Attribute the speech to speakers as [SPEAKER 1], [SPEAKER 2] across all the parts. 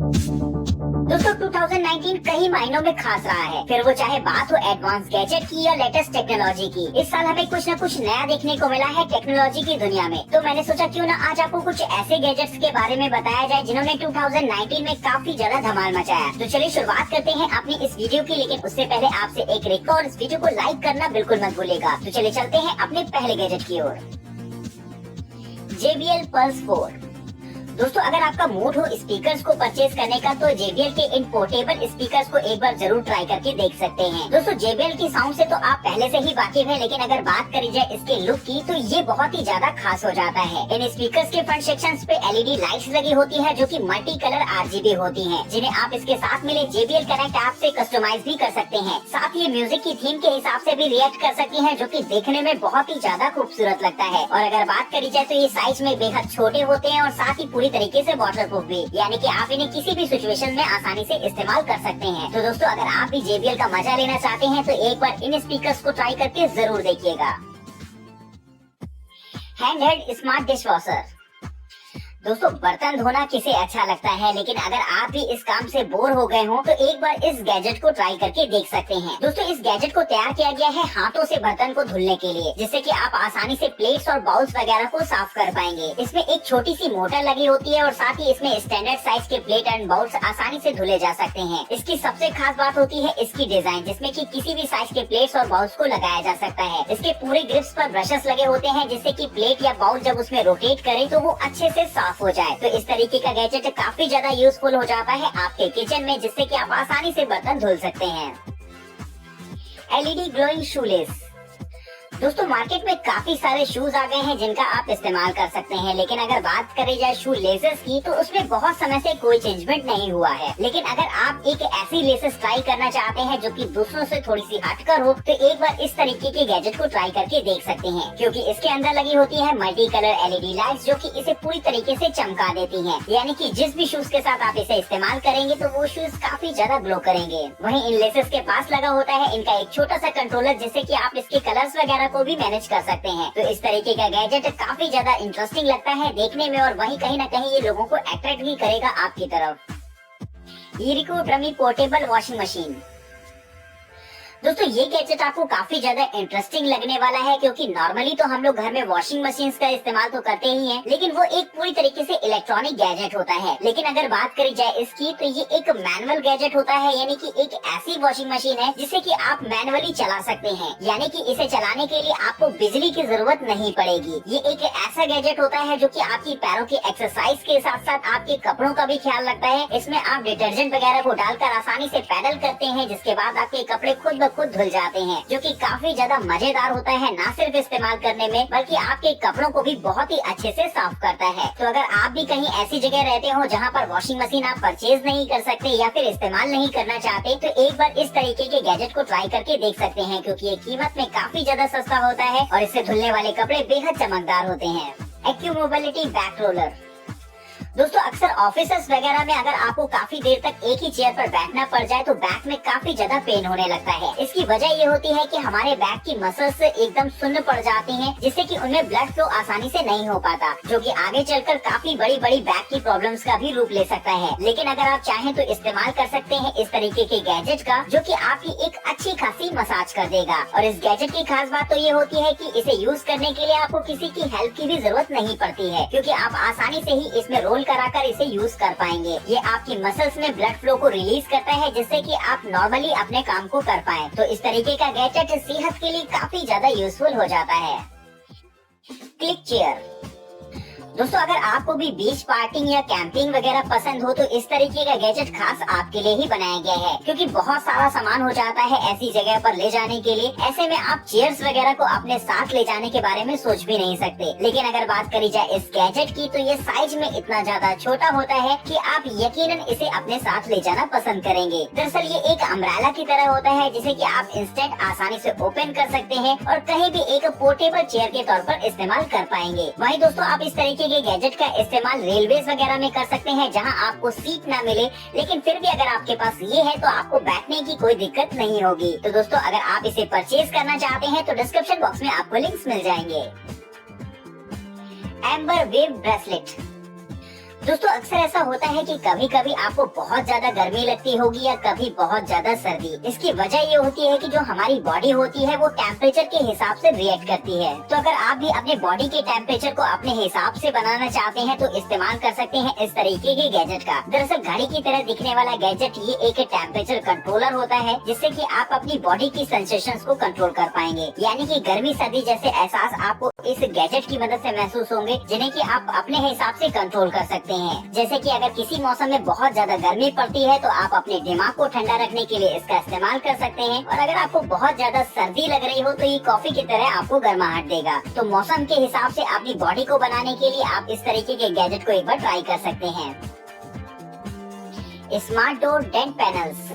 [SPEAKER 1] दोस्तों 2019 कई मायनों में खास रहा है, फिर वो चाहे बात हो एडवांस गैजेट की या लेटेस्ट टेक्नोलॉजी की। इस साल हमें कुछ न कुछ नया देखने को मिला है टेक्नोलॉजी की दुनिया में। तो मैंने सोचा क्यों ना आज आपको कुछ ऐसे गैजेट्स के बारे में बताया जाए जिन्होंने 2019 में काफी ज्यादा धमाल मचाया। तो चलिए शुरुआत करते हैं अपनी इस वीडियो की, लेकिन उससे पहले आपसे एक रिक्वेस्ट, इस वीडियो को लाइक करना बिल्कुल मत भूलिएगा। तो चलिए चलते हैं अपने पहले गैजेट की ओर। JBL Pulse 4। दोस्तों अगर आपका मूड हो स्पीकर्स को परचेज करने का तो JBL के इन पोर्टेबल स्पीकर्स को एक बार जरूर ट्राई करके देख सकते हैं। दोस्तों JBL की साउंड से तो आप पहले से ही वाकिफ हैं, लेकिन अगर बात करी जाए इसके लुक की तो ये बहुत ही ज्यादा खास हो जाता है। इन स्पीकर्स के फ्रंट सेक्शंस पे LED लाइट्स लगी होती है जो कि मल्टी कलर RGB होती है, जिन्हें आप इसके साथ मिले JBL कनेक्ट ऐप से कस्टमाइज भी कर सकते हैं। साथ ही म्यूजिक की थीम के हिसाब से भी रिएक्ट कर सकती है, जो कि देखने में बहुत ही ज्यादा खूबसूरत लगता है। और अगर बात करी जाए तो ये साइज में बेहद छोटे होते हैं और साथ ही पूरी तरीके से वाटर भी, यानी कि आप इन्हें किसी भी सिचुएशन में आसानी से इस्तेमाल कर सकते हैं। तो दोस्तों अगर आप भी JBL का मजा लेना चाहते हैं तो एक बार इन स्पीकर्स को ट्राई करके जरूर देखिएगा। Hand held smart dish washer. दोस्तों बर्तन धोना किसे अच्छा लगता है, लेकिन अगर आप भी इस काम से बोर हो गए हो तो एक बार इस गैजेट को ट्राई करके देख सकते हैं। दोस्तों इस गैजेट को तैयार किया गया है हाथों से बर्तन को धुलने के लिए, जिससे कि आप आसानी से प्लेट्स और बाउल्स वगैरह को साफ कर पाएंगे। इसमें एक छोटी सी मोटर लगी होती है और साथ ही इसमें स्टैंडर्ड साइज के प्लेट एंड बाउल्स आसानी से धुले जा सकते हैं। इसकी सबसे खास बात होती है इसकी डिजाइन, जिसमें कि किसी भी साइज के प्लेट्स और बाउल्स को लगाया जा सकता है। इसके पूरे ग्रिप्स पर ब्रशेस लगे होते हैं, जिससे कि प्लेट या बाउल जब उसमें रोटेट करे तो वो अच्छे से साफ हो जाए। तो इस तरीके का गैजेट काफी ज्यादा यूजफुल हो जाता है आपके किचन में, जिससे कि आप आसानी से बर्तन धुल सकते हैं। LED glowing shoelace. दोस्तों मार्केट में काफी सारे शूज आ गए हैं जिनका आप इस्तेमाल कर सकते हैं, लेकिन अगर बात करी जाए शू लेसेस की तो उसमें बहुत समय से कोई चेंजमेंट नहीं हुआ है। लेकिन अगर आप एक ऐसी लेसेस ट्राई करना चाहते हैं जो कि दूसरों से थोड़ी सी हटकर हो तो एक बार इस तरीके के गैजेट को ट्राई करके देख सकते हैं, क्योंकि इसके अंदर लगी होती है मल्टी कलर LED लाइट्स जो कि इसे पूरी तरीके से चमका देती हैं। यानी कि जिस भी शूज के साथ आप इसे इस्तेमाल करेंगे तो वो शूज काफी ज्यादा ग्लो करेंगे। वहीं इन लेसेस के पास लगा होता है इनका एक छोटा सा कंट्रोलर, जिससे कि आप इसके कलर्स वगैरह को भी मैनेज कर सकते हैं। तो इस तरीके का गैजेट काफी ज्यादा इंटरेस्टिंग लगता है देखने में, और वहीं कहीं ना कहीं ये लोगों को अट्रैक्ट भी करेगा आपकी तरफ। इरिको ड्रमी पोर्टेबल वॉशिंग मशीन। दोस्तों ये गैजेट आपको काफी ज्यादा इंटरेस्टिंग लगने वाला है, क्योंकि नॉर्मली तो हम लोग घर में वॉशिंग मशीन का इस्तेमाल तो करते ही हैं, लेकिन वो एक पूरी तरीके से इलेक्ट्रॉनिक गैजेट होता है। लेकिन अगर बात करी जाए इसकी तो ये एक मैनुअल गैजेट होता है, यानी कि एक ऐसी वॉशिंग मशीन है जिसे कि आप मैनुअली चला सकते हैं, यानी कि इसे चलाने के लिए आपको बिजली की जरूरत नहीं पड़ेगी। ये एक ऐसा गैजेट होता है जो कि आपकी पैरों की एक्सरसाइज के साथ साथ आपके कपड़ों का भी ख्याल रखता है। इसमें आप डिटर्जेंट वगैरह को डालकर आसानी से पैडल करते हैं, जिसके बाद आपके कपड़े खुद खुद धुल जाते हैं, जो कि काफी ज्यादा मजेदार होता है, ना सिर्फ इस्तेमाल करने में बल्कि आपके कपड़ों को भी बहुत ही अच्छे से साफ करता है। तो अगर आप भी कहीं ऐसी जगह रहते हो जहाँ पर वॉशिंग मशीन आप परचेज नहीं कर सकते या फिर इस्तेमाल नहीं करना चाहते, तो एक बार इस तरीके के गैजेट को ट्राई करके देख सकते हैं, क्योंकि ये कीमत में काफी ज्यादा सस्ता होता है और इससे धुलने वाले कपड़े बेहद चमकदार होते हैं। Acu Mobility back roller. दोस्तों अक्सर ऑफिसेस वगैरह में अगर आपको काफी देर तक एक ही चेयर पर बैठना पड़ जाए तो बैक में काफी ज्यादा पेन होने लगता है। इसकी वजह ये होती है कि हमारे बैक की मसल्स एकदम सुन्न पड़ जाती हैं, जिससे कि उनमें ब्लड फ्लो आसानी से नहीं हो पाता, जो कि आगे चलकर काफी बड़ी बड़ी बैक की प्रॉब्लम्स का भी रूप ले सकता है। लेकिन अगर आप चाहें तो इस्तेमाल कर सकते हैं इस तरीके के गैजेट का, जो कि आपकी एक अच्छी खासी मसाज कर देगा। और इस गैजेट की खास बात तो ये होती है कि इसे यूज करने के लिए आपको किसी की हेल्प की भी जरूरत नहीं पड़ती है, क्योंकि आप आसानी से ही इसमें रोल कराकर इसे यूज कर पाएंगे। ये आपकी मसल्स में ब्लड फ्लो को रिलीज करता है, जिससे कि आप नॉर्मली अपने काम को कर पाएं। तो इस तरीके का गैजेट सेहत के लिए काफी ज्यादा यूजफुल हो जाता है। Click chair. दोस्तों अगर आपको भी बीच पार्टिंग या कैंपिंग वगैरह पसंद हो तो इस तरीके का गैजेट खास आपके लिए ही बनाया गया है, क्योंकि बहुत सारा सामान हो जाता है ऐसी जगह पर ले जाने के लिए। ऐसे में आप चेयर्स वगैरह को अपने साथ ले जाने के बारे में सोच भी नहीं सकते। लेकिन अगर बात करी जाए इस गैजेट की तो ये साइज में इतना ज्यादा छोटा होता है कि आप यकीनन इसे अपने साथ ले जाना पसंद करेंगे। दरअसल ये एक अम्ब्रेला की तरह होता है, जिसे कि आप इंस्टेंट आसानी से ओपन कर सकते हैं और कहीं भी एक पोर्टेबल चेयर के तौर पर इस्तेमाल कर पाएंगे। वहीं दोस्तों आप इस तरीके के गैजेट का इस्तेमाल रेलवेज वगैरह में कर सकते हैं, जहां आपको सीट ना मिले, लेकिन फिर भी अगर आपके पास ये है तो आपको बैठने की कोई दिक्कत नहीं होगी। तो दोस्तों अगर आप इसे परचेज करना चाहते हैं तो डिस्क्रिप्शन बॉक्स में आपको लिंक्स मिल जाएंगे। Amber wave bracelet. दोस्तों अक्सर ऐसा होता है कि कभी कभी आपको बहुत ज्यादा गर्मी लगती होगी या कभी बहुत ज्यादा सर्दी। इसकी वजह ये होती है कि जो हमारी बॉडी होती है वो टेम्परेचर के हिसाब से रिएक्ट करती है। तो अगर आप भी अपने बॉडी के टेम्परेचर को अपने हिसाब से बनाना चाहते हैं तो इस्तेमाल कर सकते हैं इस तरीके के गैजेट का। दरअसल घड़ी की तरह दिखने वाला गैजेट ये एक टेम्परेचर कंट्रोलर होता है, जिससे कि आप अपनी बॉडी की सेंसेशंस को कंट्रोल कर पाएंगे। यानी कि गर्मी सर्दी जैसे एहसास आपको इस गैजेट की मदद से महसूस होंगे, जिन्हें कि आप अपने हिसाब से कंट्रोल कर सकते हैं। जैसे कि अगर किसी मौसम में बहुत ज्यादा गर्मी पड़ती है तो आप अपने दिमाग को ठंडा रखने के लिए इसका इस्तेमाल कर सकते हैं, और अगर आपको बहुत ज्यादा सर्दी लग रही हो तो ये कॉफी की तरह आपको गर्माहट देगा। तो मौसम के हिसाब से अपनी बॉडी को बनाने के लिए आप इस तरीके के गैजेट को एक बार ट्राई कर सकते हैं। Smart door dent panels.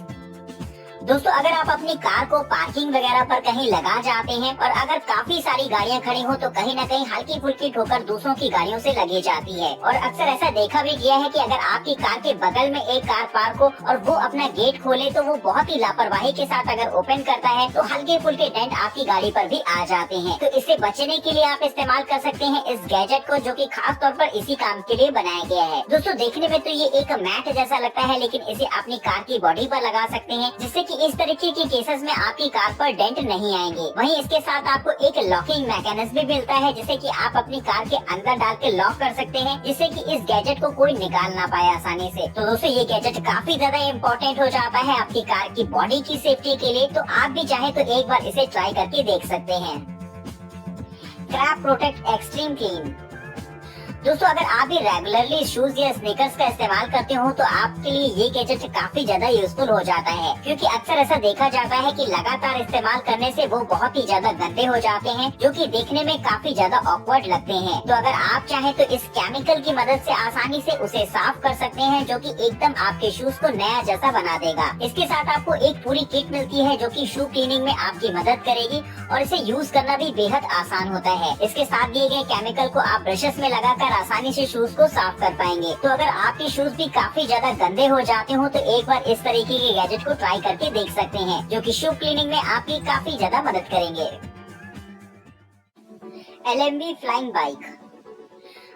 [SPEAKER 1] दोस्तों अगर आप अपनी कार को पार्किंग वगैरह पर कहीं लगा जाते हैं और अगर काफी सारी गाड़ियां खड़ी हो तो कहीं न कहीं हल्की फुल्की ठोकर दूसरों की गाड़ियों से लगी जाती है, और अक्सर ऐसा देखा भी गया है कि अगर आपकी कार के बगल में एक कार पार्क हो और वो अपना गेट खोले तो वो बहुत ही लापरवाही के साथ अगर ओपन करता है तो हल्के फुल्के डेंट आपकी गाड़ी पर भी आ जाते हैं। तो इससे बचने के लिए आप इस्तेमाल कर सकते हैं इस गैजेट को, जो कि खास तौर पर इसी काम के लिए बनाया गया है। दोस्तों देखने में तो ये एक मैट जैसा लगता है, लेकिन इसे अपनी कार की बॉडी पर लगा सकते हैं, जिससे कि इस तरीके के केसेस में आपकी कार पर डेंट नहीं आएंगे। वहीं इसके साथ आपको एक लॉकिंग मैकेनिज्म भी मिलता है, जिसे कि आप अपनी कार के अंदर डाल के लॉक कर सकते हैं, जिससे कि इस गैजेट को कोई निकाल ना पाए आसानी से। तो दोस्तों ये गैजेट काफी ज्यादा इम्पोर्टेंट हो जाता है आपकी कार की बॉडी की सेफ्टी के लिए। तो आप भी चाहे तो एक बार इसे ट्राई करके देख सकते हैं। Crep Protect extreme clean. दोस्तों अगर आप भी रेगुलरली शूज या स्नीकर्स का इस्तेमाल करते हो तो आपके लिए ये गैजेट काफी ज्यादा यूजफुल हो जाता है, क्योंकि अक्सर ऐसा देखा जाता है कि लगातार इस्तेमाल करने से वो बहुत ही ज्यादा गंदे हो जाते हैं, जो कि देखने में काफी ज्यादा ऑकवर्ड लगते हैं। तो अगर आप चाहें तो इस केमिकल की मदद से आसानी से उसे साफ कर सकते हैं, जो कि एकदम आपके शूज को नया जैसा बना देगा। इसके साथ आपको एक पूरी किट मिलती है जो कि शू क्लीनिंग में आपकी मदद करेगी, और इसे यूज करना भी बेहद आसान होता है। इसके साथ दिए गए केमिकल को आप ब्रशेस में लगाकर आसानी से शूज को साफ कर पाएंगे। तो अगर आपके शूज भी काफी ज्यादा गंदे हो जाते हो तो एक बार इस तरीके के गैजेट को ट्राई करके देख सकते हैं, जो कि शू क्लीनिंग में आपकी काफी ज्यादा मदद करेंगे। LMB flying bike.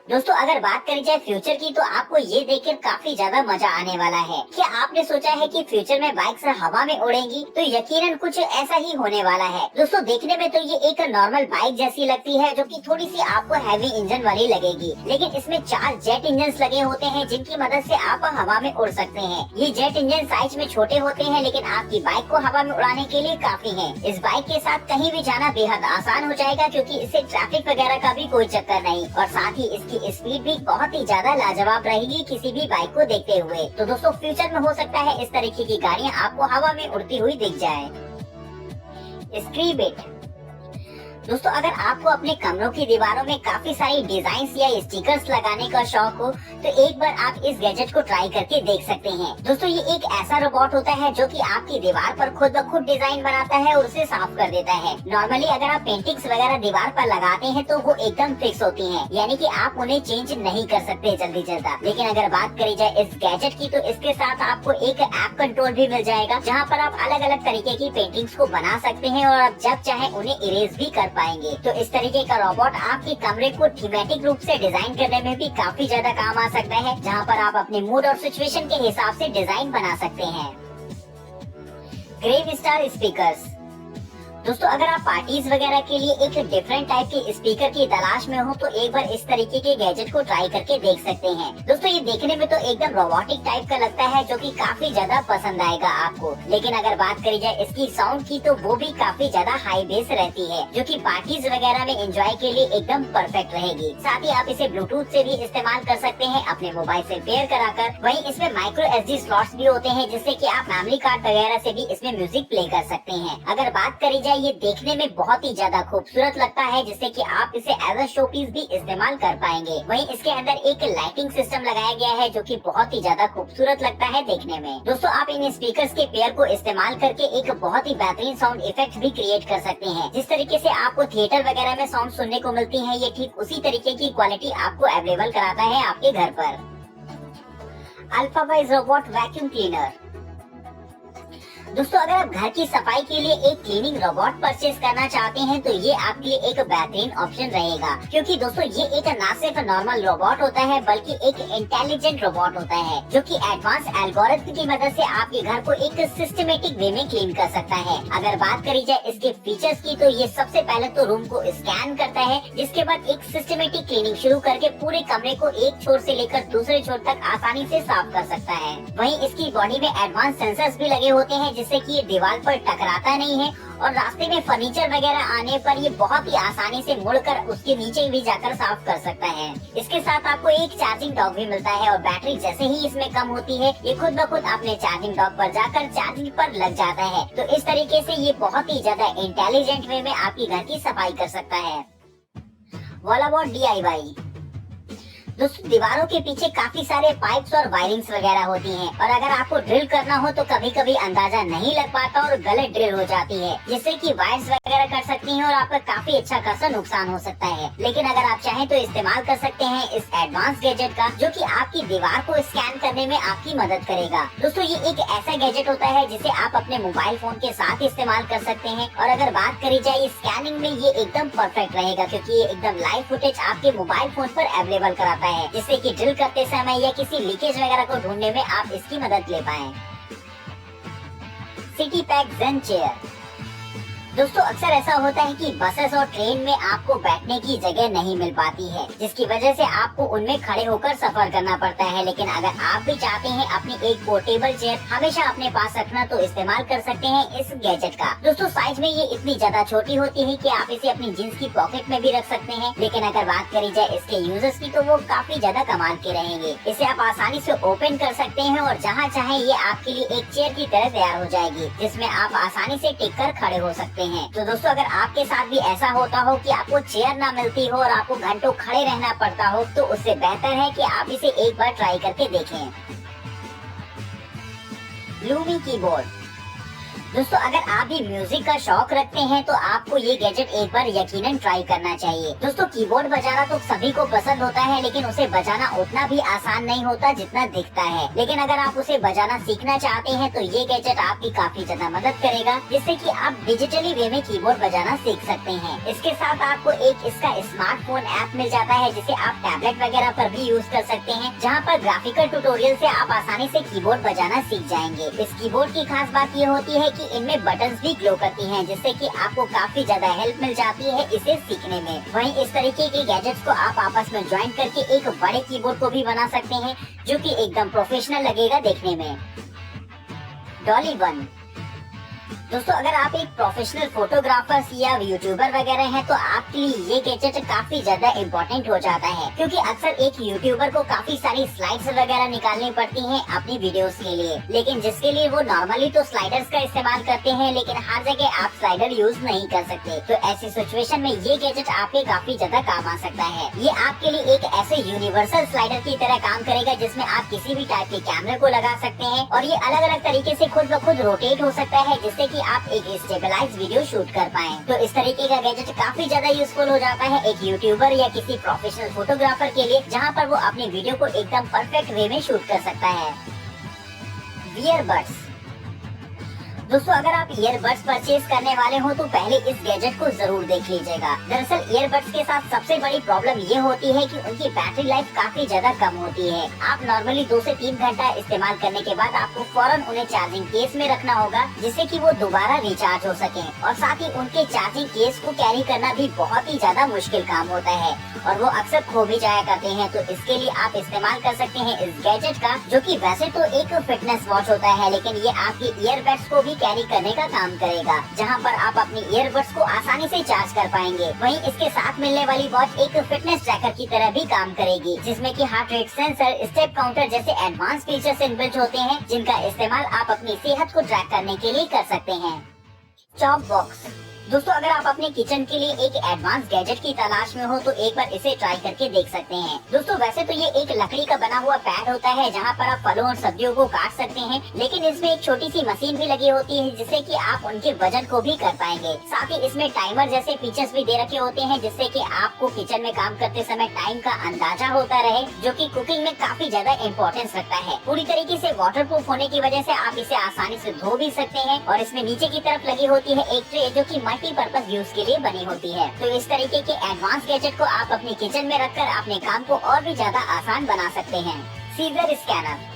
[SPEAKER 1] दोस्तों अगर बात करी जाए फ्यूचर की तो आपको ये देखकर काफी ज्यादा मजा आने वाला है। क्या आपने सोचा है कि फ्यूचर में बाइक से हवा में उड़ेंगी? तो यकीनन कुछ ऐसा ही होने वाला है। दोस्तों देखने में तो ये एक नॉर्मल बाइक जैसी लगती है, जो कि थोड़ी सी आपको हैवी इंजन वाली लगेगी, लेकिन इसमें 4 जेट इंजन लगे होते हैं, जिनकी मदद से आप हवा में उड़ सकते हैं। ये जेट इंजन साइज में छोटे होते हैं, लेकिन आपकी बाइक को हवा में उड़ाने के लिए काफी है। इस बाइक के साथ कहीं भी जाना बेहद आसान हो जाएगा, क्योंकि इससे ट्रैफिक वगैरह का भी कोई चक्कर नहीं, और साथ ही इसकी स्पीड भी बहुत ही ज्यादा लाजवाब रहेगी किसी भी बाइक को देखते हुए। तो दोस्तों फ्यूचर में हो सकता है इस तरीके की गाड़ियां आपको हवा में उड़ती हुई दिख जाए। स्क्रीबिट। दोस्तों अगर आपको अपने कमरों की दीवारों में काफी सारी डिजाइन या स्टिकर्स लगाने का शौक हो तो एक बार आप इस गैजेट को ट्राई करके देख सकते हैं। दोस्तों ये एक ऐसा रोबोट होता है जो कि आपकी दीवार पर खुद ब खुद डिजाइन बनाता है और उसे साफ कर देता है। नॉर्मली अगर आप पेंटिंग्स वगैरह दीवार पर लगाते हैं तो वो एकदम फिक्स होती हैं, यानी कि आप उन्हें चेंज नहीं कर सकते जल्दी जल्दी। लेकिन अगर बात करी जाए इस गैजेट की तो इसके साथ आपको एक ऐप कंट्रोल भी मिल जाएगा, जहाँ पर आप अलग अलग तरीके की पेंटिंग्स को बना सकते हैं और आप जब चाहे उन्हें इरेज भी कर पाएंगे। तो इस तरीके का रोबोट आपके कमरे को थीमेटिक रूप से डिजाइन करने में भी काफी ज्यादा काम आ सकता है, जहाँ पर आप अपने मूड और सिचुएशन के हिसाब से डिजाइन बना सकते हैं। Gravastar speakers. दोस्तों अगर आप पार्टीज वगैरह के लिए एक डिफरेंट टाइप के स्पीकर की तलाश में हो तो एक बार इस तरीके के गैजेट को ट्राई करके देख सकते हैं। दोस्तों ये देखने में तो एकदम रोबोटिक टाइप का लगता है, जो कि काफी ज्यादा पसंद आएगा आपको। लेकिन अगर बात करी जाए इसकी साउंड की तो वो भी काफी ज्यादा हाई बेस रहती है, जो कि पार्टीज वगैरह में एंजॉय के लिए एकदम परफेक्ट रहेगी। साथ ही आप इसे ब्लूटूथ से भी इस्तेमाल कर सकते हैं अपने मोबाइल से पेयर कराकर। वहीं इसमें माइक्रो SD स्लॉट्स भी होते हैं, जिससे कि आप मेमोरी कार्ड वगैरह से भी इसमें म्यूजिक प्ले कर सकते हैं। अगर बात करी जाए ये देखने में बहुत ही ज्यादा खूबसूरत लगता है, जिससे कि आप इसे एज अ शो पीस भी इस्तेमाल कर पाएंगे। वहीं इसके अंदर एक लाइटिंग सिस्टम लगाया गया है, जो कि बहुत ही ज्यादा खूबसूरत लगता है देखने में। दोस्तों आप इन स्पीकर्स के पेयर को इस्तेमाल करके एक बहुत ही बेहतरीन साउंड इफेक्ट भी क्रिएट कर सकते हैं। जिस तरीके से आपको थिएटर वगैरह में साउंड सुनने को मिलती है, ये ठीक उसी तरीके की क्वालिटी आपको अवेलेबल कराता है आपके घर पर। अल्फावाइज रोबोट वैक्यूम क्लीनर। दोस्तों अगर आप घर की सफाई के लिए एक क्लीनिंग रोबोट परचेज करना चाहते हैं तो ये आपके लिए एक बेहतरीन ऑप्शन रहेगा, क्योंकि दोस्तों ये एक ना सिर्फ नॉर्मल रोबोट होता है बल्कि एक इंटेलिजेंट रोबोट होता है जो कि एडवांस एल्गोरिथम की मदद से आपके घर को एक सिस्टमेटिक वे में क्लीन कर सकता है। अगर बात करी जाए इसके फीचर्स की तो ये सबसे पहले तो रूम को स्कैन करता है, जिसके बाद एक सिस्टमेटिक क्लीनिंग शुरू करके पूरे कमरे को एक छोर से लेकर दूसरे छोर तक आसानी से साफ कर सकता है। वहीं इसकी बॉडी में एडवांस सेंसर्स भी लगे होते हैं जिससे कि ये दीवार पर टकराता नहीं है और रास्ते में फर्नीचर वगैरह आने पर ये बहुत ही आसानी से मुड़कर उसके नीचे भी जाकर साफ कर सकता है। इसके साथ आपको एक चार्जिंग डॉक भी मिलता है और बैटरी जैसे ही इसमें कम होती है ये खुद ब खुद अपने चार्जिंग डॉक पर जाकर चार्जिंग पर लग जाता है। तो इस तरीके से ये बहुत ही ज्यादा इंटेलिजेंट वे में आपकी घर की सफाई कर सकता है। वॉलाबॉट DIY। दोस्तों दीवारों के पीछे काफी सारे पाइप्स और वायरिंग्स वगैरह होती हैं और अगर आपको ड्रिल करना हो तो कभी कभी अंदाजा नहीं लग पाता और गलत ड्रिल हो जाती है, जिससे कि वायर्स वगैरह कट सकती हैं और आपका काफी अच्छा खासा नुकसान हो सकता है। लेकिन अगर आप चाहें तो इस्तेमाल कर सकते हैं इस एडवांस गैजेट का जो कि आपकी दीवार को स्कैन करने में आपकी मदद करेगा। दोस्तों ये एक ऐसा गैजेट होता है जिसे आप अपने मोबाइल फोन के साथ इस्तेमाल कर सकते हैं और अगर बात करी जाए स्कैनिंग में ये एकदम परफेक्ट रहेगा, क्योंकि ये एकदम लाइव फुटेज आपके मोबाइल फोन पर अवेलेबल कराता है, जिससे कि ड्रिल करते समय या किसी लीकेज वगैरह को ढूंढने में आप इसकी मदद ले पाएं। Sitpack Zen chair. दोस्तों अक्सर ऐसा होता है कि बसेस और ट्रेन में आपको बैठने की जगह नहीं मिल पाती है, जिसकी वजह से आपको उनमें खड़े होकर सफर करना पड़ता है। लेकिन अगर आप भी चाहते हैं अपनी एक पोर्टेबल चेयर हमेशा अपने पास रखना तो इस्तेमाल कर सकते हैं इस गैजेट का। दोस्तों साइज में ये इतनी ज्यादा छोटी होती है कि आप इसे अपनी जींस की पॉकेट में भी रख सकते हैं। लेकिन अगर बात करी जाए इसके यूजर्स की तो वो काफी ज्यादा कमाल के रहेंगे। इसे आप आसानी से ओपन कर सकते हैं और जहाँ चाहे ये आपके लिए एक चेयर की तरह तैयार हो जाएगी, जिसमें आप आसानी से टिक कर खड़े हो सकते हैं। तो दोस्तों अगर आपके साथ भी ऐसा होता हो कि आपको चेयर ना मिलती हो और आपको घंटों खड़े रहना पड़ता हो तो उससे बेहतर है कि आप इसे एक बार ट्राई करके देखें। Lumi keyboard. दोस्तों अगर आप भी म्यूजिक का शौक रखते हैं तो आपको ये गैजेट एक बार यकीनन ट्राई करना चाहिए। दोस्तों कीबोर्ड बजाना तो सभी को पसंद होता है, लेकिन उसे बजाना उतना भी आसान नहीं होता जितना दिखता है। लेकिन अगर आप उसे बजाना सीखना चाहते हैं तो ये गैजेट आपकी काफी ज्यादा मदद करेगा, जिससे कि आप डिजिटली वे में कीबोर्ड बजाना सीख सकते हैं। इसके साथ आपको एक इसका स्मार्टफोन ऐप मिल जाता है जिसे आप टैबलेट वगैरह पर भी यूज कर सकते हैं, जहाँ पर ग्राफिकल ट्यूटोरियल से आप आसानी से कीबोर्ड बजाना सीख जाएंगे। इस कीबोर्ड की खास बात ये होती है कि इनमें बटन्स भी ग्लो करती हैं, जिससे कि आपको काफी ज्यादा हेल्प मिल जाती है इसे सीखने में। वहीं इस तरीके के गैजेट्स को आप आपस में ज्वाइन करके एक बड़े कीबोर्ड को भी बना सकते हैं जो कि एकदम प्रोफेशनल लगेगा देखने में। डॉली वन। दोस्तों अगर आप एक प्रोफेशनल फोटोग्राफर्स या यूट्यूबर वगैरह हैं तो आपके लिए ये गैजेट काफी ज्यादा इम्पोर्टेंट हो जाता है, क्योंकि अक्सर एक यूट्यूबर को काफी सारी स्लाइड्स वगैरह निकालनी पड़ती हैं अपनी वीडियोस के लिए, लेकिन जिसके लिए वो नॉर्मली तो स्लाइडर्स का इस्तेमाल करते हैं, लेकिन हर जगह आप स्लाइडर यूज नहीं कर सकते। तो ऐसी सिचुएशन में ये गैजेट आपके काफी ज्यादा काम आ सकता है। ये आपके लिए एक ऐसे यूनिवर्सल स्लाइडर की तरह काम करेगा जिसमें आप किसी भी टाइप के कैमरे को लगा सकते हैं और ये अलग अलग तरीके से खुद ब खुद रोटेट हो सकता है, जिससे कि आप एक स्टेबलाइज वीडियो शूट कर पाएं। तो इस तरीके का गैजेट काफी ज्यादा यूजफुल हो जाता है एक यूट्यूबर या किसी प्रोफेशनल फोटोग्राफर के लिए, जहां पर वो अपनी वीडियो को एकदम परफेक्ट वे में शूट कर सकता है। ईयरबड्स। दोस्तों अगर आप ईयरबड्स परचेज करने वाले हो तो पहले इस गैजेट को जरूर देख लीजिएगा। दरअसल ईयरबड्स के साथ सबसे बड़ी प्रॉब्लम ये होती है कि उनकी बैटरी लाइफ काफी ज्यादा कम होती है। आप नॉर्मली 2 से 3 घंटा इस्तेमाल करने के बाद आपको फौरन उन्हें चार्जिंग केस में रखना होगा, जिससे कि वो दोबारा रिचार्ज हो सके। और साथ ही उनके चार्जिंग केस को कैरी करना भी बहुत ही ज्यादा मुश्किल काम होता है और वो अक्सर खो भी जाया करते हैं। तो इसके लिए आप इस्तेमाल कर सकते हैं इस गैजेट का, जो कि वैसे तो एक फिटनेस वॉच होता है, लेकिन ये आपकी ईयरबड्स को भी कैरी करने का काम करेगा, जहां पर आप अपनी ईयरबड्स को आसानी से चार्ज कर पाएंगे। वहीं इसके साथ मिलने वाली वॉच एक फिटनेस ट्रैकर की तरह भी काम करेगी, जिसमें कि heart rate sensor, step counter जैसे एडवांस फीचर्स इनबिल्ट होते हैं, जिनका इस्तेमाल आप अपनी सेहत को ट्रैक करने के लिए कर सकते हैं। Chop box. दोस्तों अगर आप अपने किचन के लिए एक एडवांस गैजेट की तलाश में हो तो एक बार इसे ट्राई करके देख सकते हैं। दोस्तों वैसे तो ये एक लकड़ी का बना हुआ पैड होता है जहाँ पर आप फलों और सब्जियों को काट सकते हैं, लेकिन इसमें एक छोटी सी मशीन भी लगी होती है जिससे कि आप उनके वजन को भी कर पाएंगे। साथ ही इसमें टाइमर जैसे फीचर्स भी दे रखे होते हैं जिससे कि आपको किचन में काम करते समय टाइम का अंदाजा होता रहे, जो कि कुकिंग में काफी ज्यादा इम्पोर्टेंस रखता है। पूरी तरीके से वाटरप्रूफ होने की वजह से आप इसे आसानी से धो भी सकते हैं और इसमें नीचे की तरफ लगी होती है एक ट्रे जो कि मल्टीपर्पज यूज के लिए बनी होती है। तो इस तरीके के एडवांस गैजेट को आप अपनी किचन में रखकर अपने काम को और भी ज्यादा आसान बना सकते हैं। Scissor scanner.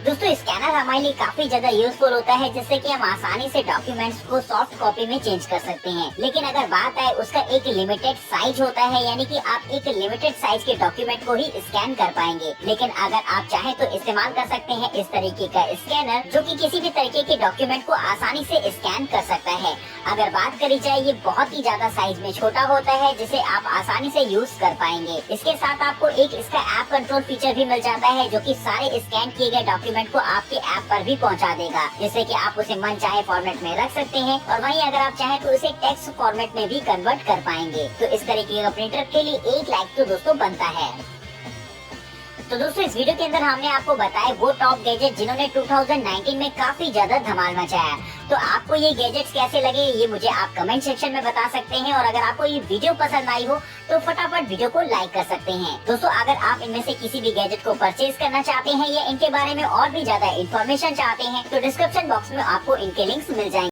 [SPEAKER 1] दोस्तों स्कैनर हमारे लिए काफी ज्यादा यूजफुल होता है जिससे कि हम आसानी से डॉक्यूमेंट्स को सॉफ्ट कॉपी में चेंज कर सकते हैं, लेकिन अगर बात आए उसका एक लिमिटेड साइज होता है, यानी कि आप एक लिमिटेड साइज के डॉक्यूमेंट को ही स्कैन कर पाएंगे। लेकिन अगर आप चाहें तो इस्तेमाल कर सकते हैं इस तरीके का स्कैनर जो कि किसी भी तरीके के डॉक्यूमेंट को आसानी से स्कैन कर सकता है। अगर बात करी जाए ये बहुत ही ज्यादा साइज में छोटा होता है जिसे आप आसानी से यूज कर पाएंगे। इसके साथ आपको एक इसका ऐप कंट्रोल फीचर भी मिल जाता है जो कि सारे स्कैन किए गए डॉक्यूमेंट को आपके ऐप पर भी पहुंचा देगा, जिससे कि आप उसे मन चाहे फॉर्मेट में रख सकते हैं और वहीं अगर आप चाहें तो उसे टेक्स्ट फॉर्मेट में भी कन्वर्ट कर पाएंगे। तो इस तरीके का प्रिंटर के लिए एक लाइक तो दोस्तों बनता है। तो दोस्तों इस वीडियो के अंदर हमने आपको बताया वो टॉप गैजेट जिन्होंने 2019 में काफी ज्यादा धमाल मचाया। तो आपको ये गैजेट्स कैसे लगे ये मुझे आप कमेंट सेक्शन में बता सकते हैं, और अगर आपको ये वीडियो पसंद आई हो तो फटाफट वीडियो को लाइक कर सकते हैं। दोस्तों अगर आप इनमें से किसी भी गैजेट को परचेज करना चाहते हैं या इनके बारे में और भी ज्यादा इन्फॉर्मेशन चाहते हैं तो डिस्क्रिप्शन बॉक्स में आपको इनके लिंक्स मिल जाएंगे।